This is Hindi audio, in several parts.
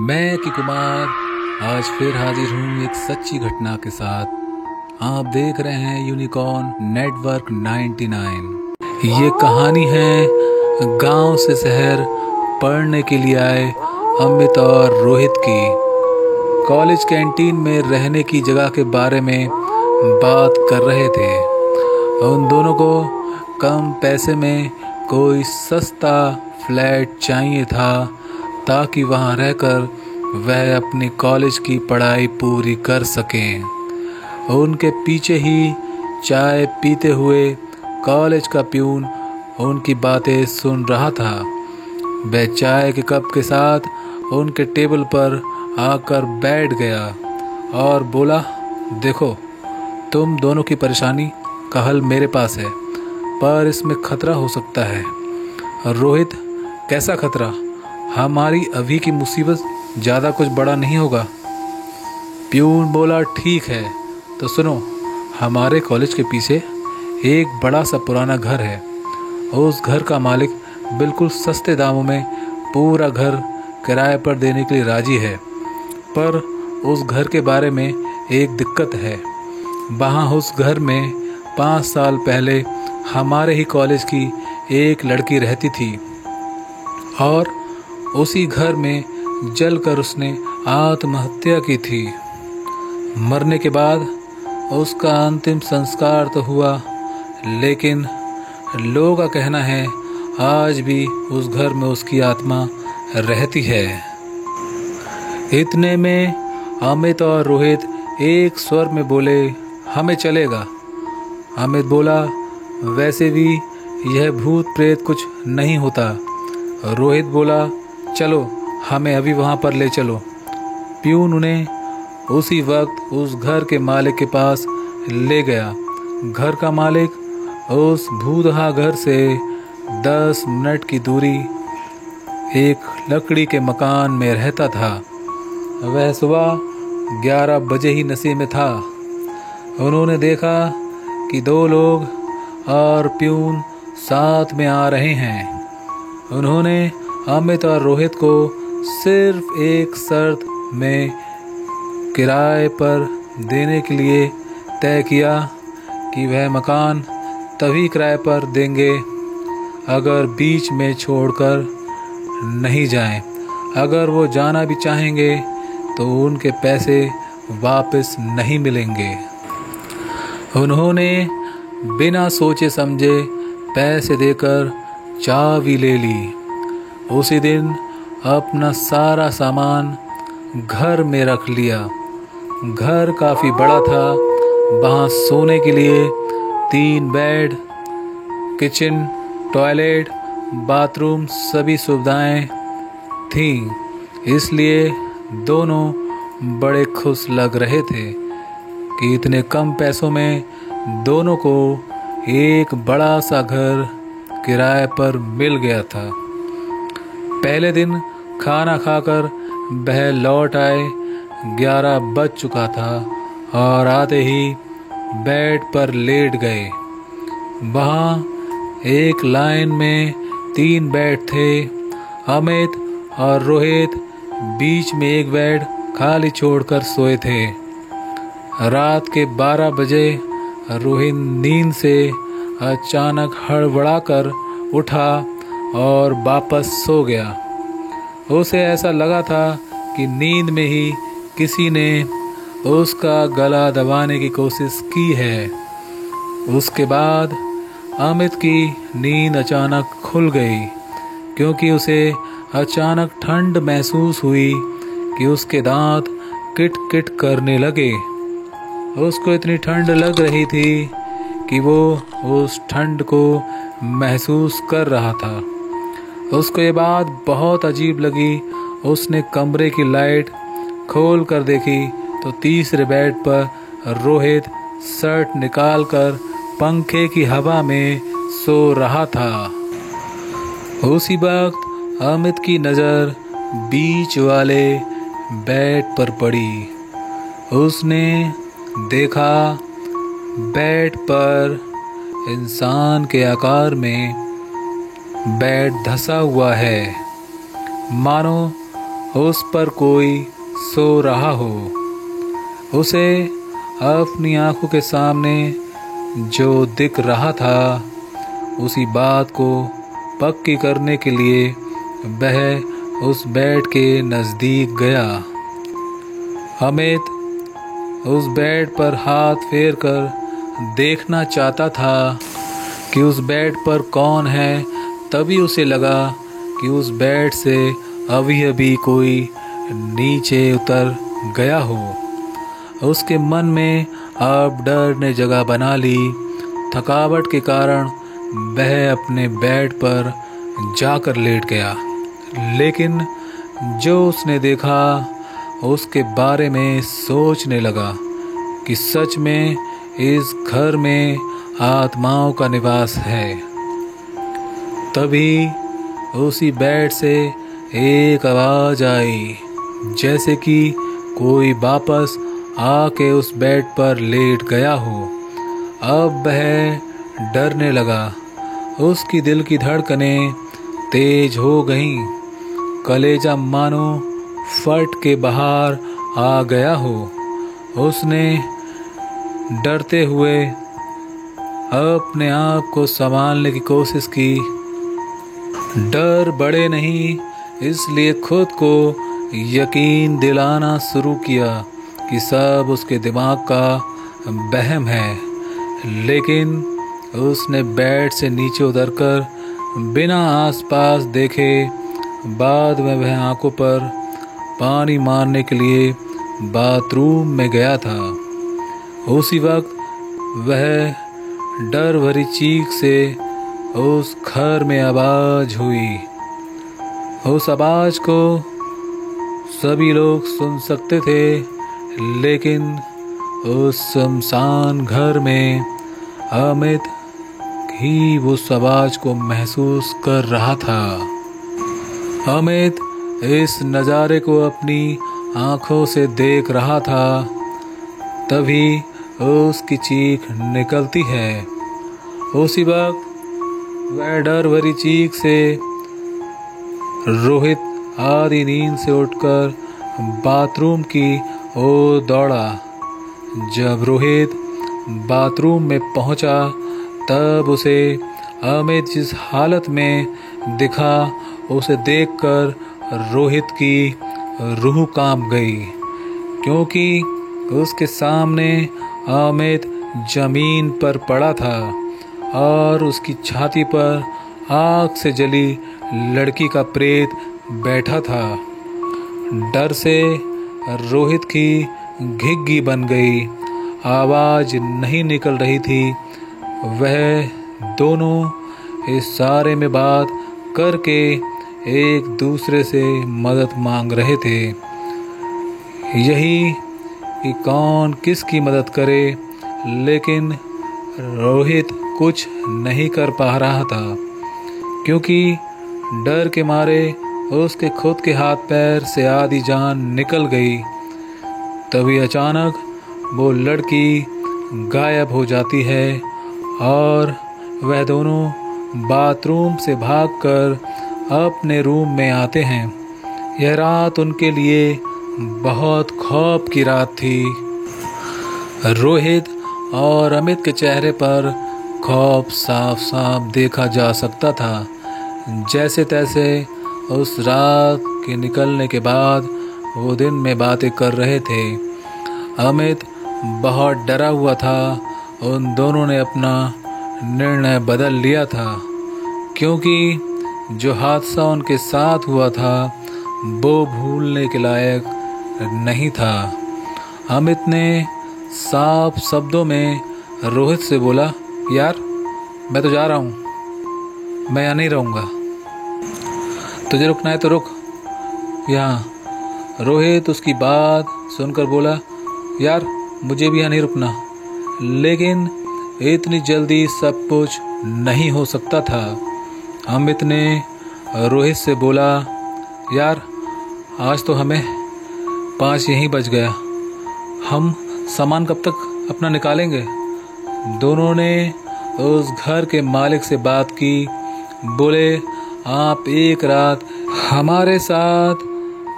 मैं कि कुमार आज फिर हाजिर हूँ एक सच्ची घटना के साथ। आप देख रहे हैं यूनिकॉर्न नेटवर्क 99। ये कहानी है गांव से शहर पढ़ने के लिए आए अमित और रोहित की। कॉलेज कैंटीन में रहने की जगह के बारे में बात कर रहे थे। उन दोनों को कम पैसे में कोई सस्ता फ्लैट चाहिए था ताकि वहां रहकर वह अपनी कॉलेज की पढ़ाई पूरी कर सकें। उनके पीछे ही चाय पीते हुए कॉलेज का प्यून उनकी बातें सुन रहा था। वह चाय के कप के साथ उनके टेबल पर आकर बैठ गया और बोला, देखो, तुम दोनों की परेशानी का हल मेरे पास है, पर इसमें खतरा हो सकता है। रोहित, कैसा खतरा? हमारी अभी की मुसीबत ज़्यादा कुछ बड़ा नहीं होगा। प्यून बोला, ठीक है, तो सुनो, हमारे कॉलेज के पीछे एक बड़ा सा पुराना घर है। उस घर का मालिक बिल्कुल सस्ते दामों में पूरा घर किराए पर देने के लिए राजी है, पर उस घर के बारे में एक दिक्कत है। वहाँ उस घर में 5 साल पहले हमारे ही कॉलेज की एक लड़की रहती थी और उसी घर में जलकर उसने आत्महत्या की थी। मरने के बाद उसका अंतिम संस्कार तो हुआ, लेकिन लोगों का कहना है आज भी उस घर में उसकी आत्मा रहती है। इतने में अमित और रोहित एक स्वर में बोले, हमें चलेगा। अमित बोला, वैसे भी यह भूत प्रेत कुछ नहीं होता। रोहित बोला, चलो, हमें अभी वहाँ पर ले चलो। प्यून उन्हें उसी वक्त उस घर के मालिक के पास ले गया। घर का मालिक उस भूतहा घर से 10 मिनट की दूरी एक लकड़ी के मकान में रहता था। वह सुबह 11 बजे ही नशे में था। उन्होंने देखा कि 2 लोग और प्यून साथ में आ रहे हैं। उन्होंने अमित और रोहित को सिर्फ एक शर्त में किराए पर देने के लिए तय किया कि वह मकान तभी किराए पर देंगे अगर बीच में छोड़कर नहीं जाएं। अगर वो जाना भी चाहेंगे तो उनके पैसे वापस नहीं मिलेंगे। उन्होंने बिना सोचे समझे पैसे देकर चाबी ले ली। उसी दिन अपना सारा सामान घर में रख लिया। घर काफ़ी बड़ा था। वहाँ सोने के लिए 3 बेड, किचन, टॉयलेट, बाथरूम सभी सुविधाएं थीं। इसलिए दोनों बड़े खुश लग रहे थे कि इतने कम पैसों में दोनों को एक बड़ा सा घर किराए पर मिल गया था। पहले दिन खाना खाकर वह लौट आए। 11 बज चुका था और आते ही बेड पर लेट गए। वहाँ एक लाइन में 3 बेड थे। अमित और रोहित बीच में एक बेड खाली छोड़कर सोए थे। रात के 12 बजे रोहित नींद से अचानक हड़बड़ाकर उठा और वापस सो गया। उसे ऐसा लगा था कि नींद में ही किसी ने उसका गला दबाने की कोशिश की है। उसके बाद अमित की नींद अचानक खुल गई क्योंकि उसे अचानक ठंड महसूस हुई कि उसके दांत किट किट करने लगे। उसको इतनी ठंड लग रही थी कि वो उस ठंड को महसूस कर रहा था। उसको ये बात बहुत अजीब लगी। उसने कमरे की लाइट खोल कर देखी तो तीसरे बेड पर रोहित शर्ट निकालकर पंखे की हवा में सो रहा था। उसी वक्त अमित की नज़र बीच वाले बेड पर पड़ी। उसने देखा बेड पर इंसान के आकार में बेड धंसा हुआ है, मानो उस पर कोई सो रहा हो। उसे अपनी आंखों के सामने जो दिख रहा था उसी बात को पक्की करने के लिए वह उस बेड के नज़दीक गया। हामिद उस बेड पर हाथ फेर कर देखना चाहता था कि उस बेड पर कौन है। तभी उसे लगा कि उस बेड से अभी अभी कोई नीचे उतर गया हो। उसके मन में अब डर ने जगह बना ली। थकावट के कारण वह अपने बेड पर जाकर लेट गया, लेकिन जो उसने देखा उसके बारे में सोचने लगा कि सच में इस घर में आत्माओं का निवास है। तभी उसी बेड से एक आवाज़ आई, जैसे कि कोई वापस आके उस बेड पर लेट गया हो। अब वह डरने लगा। उसकी दिल की धड़कनें तेज हो गईं। कलेजा मानो फट के बाहर आ गया हो। उसने डरते हुए अपने आप को संभालने की कोशिश की। डर बढ़े नहीं, इसलिए खुद को यकीन दिलाना शुरू किया कि सब उसके दिमाग का वहम है। लेकिन उसने बेड से नीचे उतरकर बिना आसपास देखे बाद में वह आंखों पर पानी मारने के लिए बाथरूम में गया था। उसी वक्त वह डर भरी चीख से उस घर में आवाज हुई। उस आवाज को सभी लोग सुन सकते थे, लेकिन उस सुनसान घर में हामिद ही उस आवाज को महसूस कर रहा था। हामिद इस नज़ारे को अपनी आंखों से देख रहा था। तभी उसकी चीख निकलती है। उसी वक्त वह डर भरी चीख से रोहित आधी नींद से उठकर बाथरूम की ओर दौड़ा। जब रोहित बाथरूम में पहुंचा तब उसे हामिद जिस हालत में दिखा उसे देखकर रोहित की रूह कांप गई, क्योंकि उसके सामने हामिद जमीन पर पड़ा था और उसकी छाती पर आग से जली लड़की का प्रेत बैठा था। डर से रोहित की घिघी बन गई, आवाज नहीं निकल रही थी। वह दोनों इस सारे में बात करके एक दूसरे से मदद मांग रहे थे, यही कि कौन किसकी मदद करे। लेकिन रोहित कुछ नहीं कर पा रहा था, क्योंकि डर के मारे उसके खुद के हाथ पैर से आधी जान निकल गई। तभी अचानक वो लड़की गायब हो जाती है और वह दोनों बाथरूम से भागकर अपने रूम में आते हैं। यह रात उनके लिए बहुत खौफ की रात थी। रोहित और अमित के चेहरे पर खौफ साफ साफ देखा जा सकता था। जैसे तैसे उस रात के निकलने के बाद वो दिन में बातें कर रहे थे। अमित बहुत डरा हुआ था। उन दोनों ने अपना निर्णय बदल लिया था, क्योंकि जो हादसा उनके साथ हुआ था वो भूलने के लायक नहीं था। अमित ने साफ शब्दों में रोहित से बोला, यार मैं तो जा रहा हूँ, मैं यहाँ नहीं रहूँगा, तुझे रुकना है तो रुक यहाँ। रोहित उसकी बात सुनकर बोला, यार मुझे भी यहाँ नहीं रुकना। लेकिन इतनी जल्दी सब कुछ नहीं हो सकता था। अमित ने रोहित से बोला, यार आज तो हमें 5 यहीं बज गया, हम सामान कब तक अपना निकालेंगे। दोनों ने उस घर के मालिक से बात की। बोले, आप एक रात हमारे साथ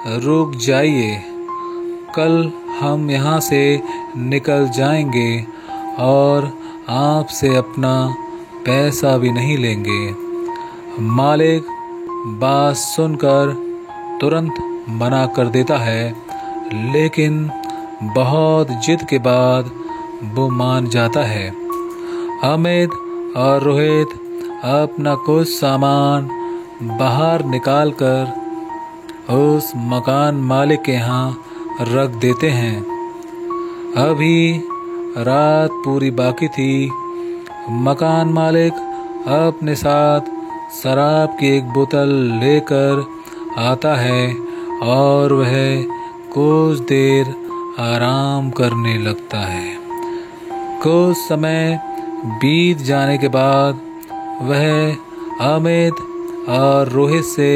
रुक जाइए, कल हम यहाँ से निकल जाएंगे और आपसे अपना पैसा भी नहीं लेंगे। मालिक बात सुनकर तुरंत मना कर देता है, लेकिन बहुत जिद के बाद वो मान जाता है। हामिद और रोहित अपना कुछ सामान बाहर निकालकर उस मकान मालिक के यहाँ रख देते हैं। अभी रात पूरी बाकी थी। मकान मालिक अपने साथ शराब की एक बोतल लेकर आता है और वह कुछ देर आराम करने लगता है। कुछ समय बीत जाने के बाद वह हामिद और रोहित से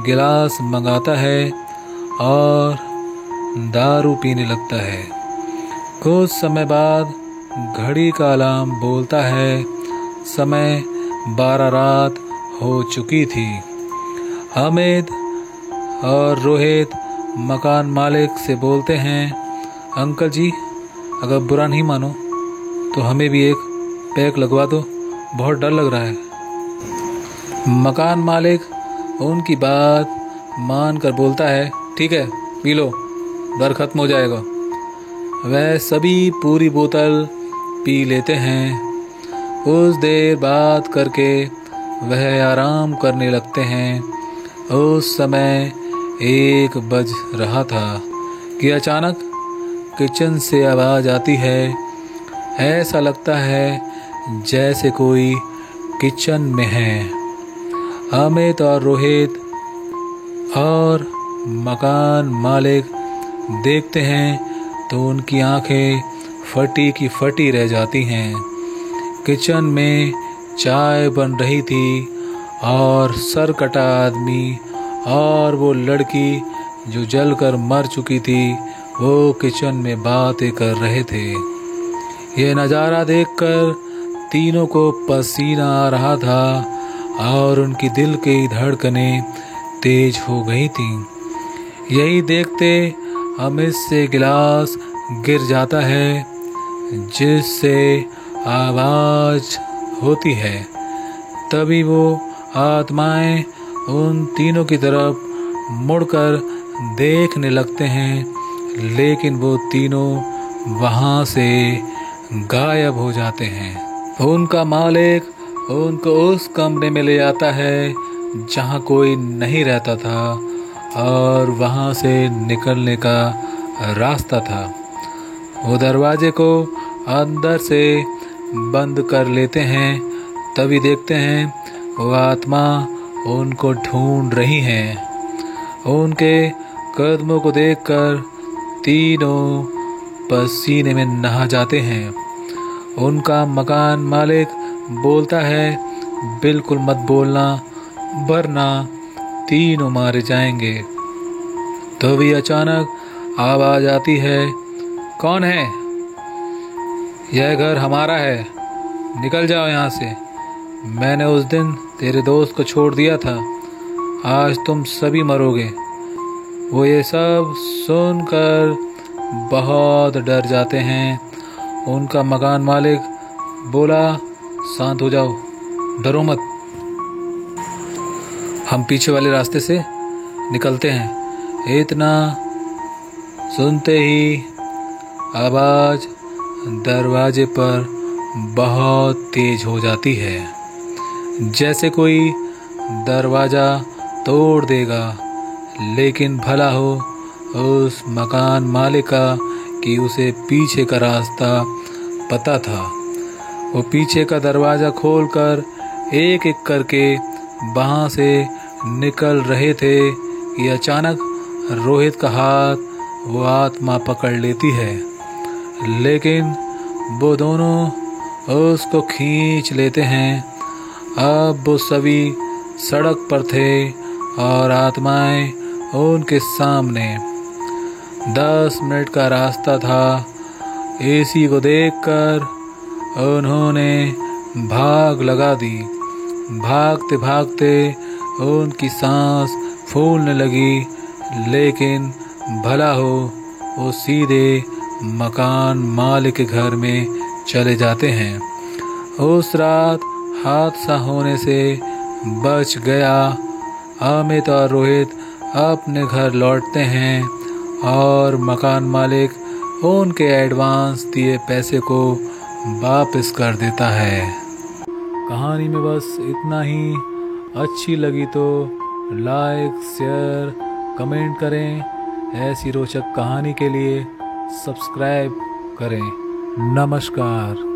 गिलास मंगाता है और दारू पीने लगता है। कुछ समय बाद घड़ी का अलार्म बोलता है। समय 12 रात हो चुकी थी। हामिद और रोहित मकान मालिक से बोलते हैं, अंकल जी, अगर बुरा नहीं मानो तो हमें भी एक पैक लगवा दो, बहुत डर लग रहा है। मकान मालिक उनकी बात मानकर बोलता है, ठीक है, पी लो, डर खत्म हो जाएगा। वह सभी पूरी बोतल पी लेते हैं। कुछ देर बात करके वह आराम करने लगते हैं। उस समय 1 बज रहा था कि अचानक किचन से आवाज़ आती है। ऐसा लगता है जैसे कोई किचन में है। हामिद और रोहित और मकान मालिक देखते हैं तो उनकी आंखें फटी की फटी रह जाती हैं। किचन में चाय बन रही थी और सरकटा आदमी और वो लड़की जो जलकर मर चुकी थी वो किचन में बातें कर रहे थे। ये नज़ारा देखकर तीनों को पसीना आ रहा था और उनकी दिल की धड़कनें तेज हो गई थीं। यही देखते हामिद से गिलास गिर जाता है, जिससे आवाज़ होती है। तभी वो आत्माएं उन तीनों की तरफ मुड़कर देखने लगते हैं, लेकिन वो तीनों वहाँ से गायब हो जाते हैं। उनका मालिक उनको उस कमरे में ले जाता है जहाँ कोई नहीं रहता था और वहाँ से निकलने का रास्ता था। वो दरवाजे को अंदर से बंद कर लेते हैं। तभी देखते हैं वो आत्मा उनको ढूंढ रही है। उनके कदमों को देखकर तीनों पसीने में नहा जाते हैं। उनका मकान मालिक बोलता है, बिल्कुल मत बोलना वरना तीनों मारे जाएंगे। तभी अचानक आवाज आती है, कौन है? यह घर हमारा है, निकल जाओ यहाँ से। मैंने उस दिन तेरे दोस्त को छोड़ दिया था, आज तुम सभी मरोगे। वो ये सब सुनकर बहुत डर जाते हैं। उनका मकान मालिक बोला, शांत हो जाओ, डरो मत, हम पीछे वाले रास्ते से निकलते हैं। इतना सुनते ही आवाज दरवाजे पर बहुत तेज हो जाती है, जैसे कोई दरवाजा तोड़ देगा। लेकिन भला हो उस मकान मालिक का कि उसे पीछे का रास्ता पता था। वो पीछे का दरवाज़ा खोलकर एक एक करके वहाँ से निकल रहे थे कि अचानक रोहित का हाथ वो आत्मा पकड़ लेती है, लेकिन वो दोनों उसको खींच लेते हैं। अब वो सभी सड़क पर थे और आत्माएं उनके सामने। 10 मिनट का रास्ता था। इसी को देखकर उन्होंने भाग लगा दी। भागते भागते उनकी सांस फूलने लगी, लेकिन भला हो वो सीधे मकान मालिक के घर में चले जाते हैं। उस रात हादसा होने से बच गया। अमित और रोहित अपने घर लौटते हैं और मकान मालिक उनके एडवांस दिए पैसे को वापस कर देता है। कहानी में बस इतना ही। अच्छी लगी तो लाइक, शेयर, कमेंट करें। ऐसी रोचक कहानी के लिए सब्सक्राइब करें। नमस्कार।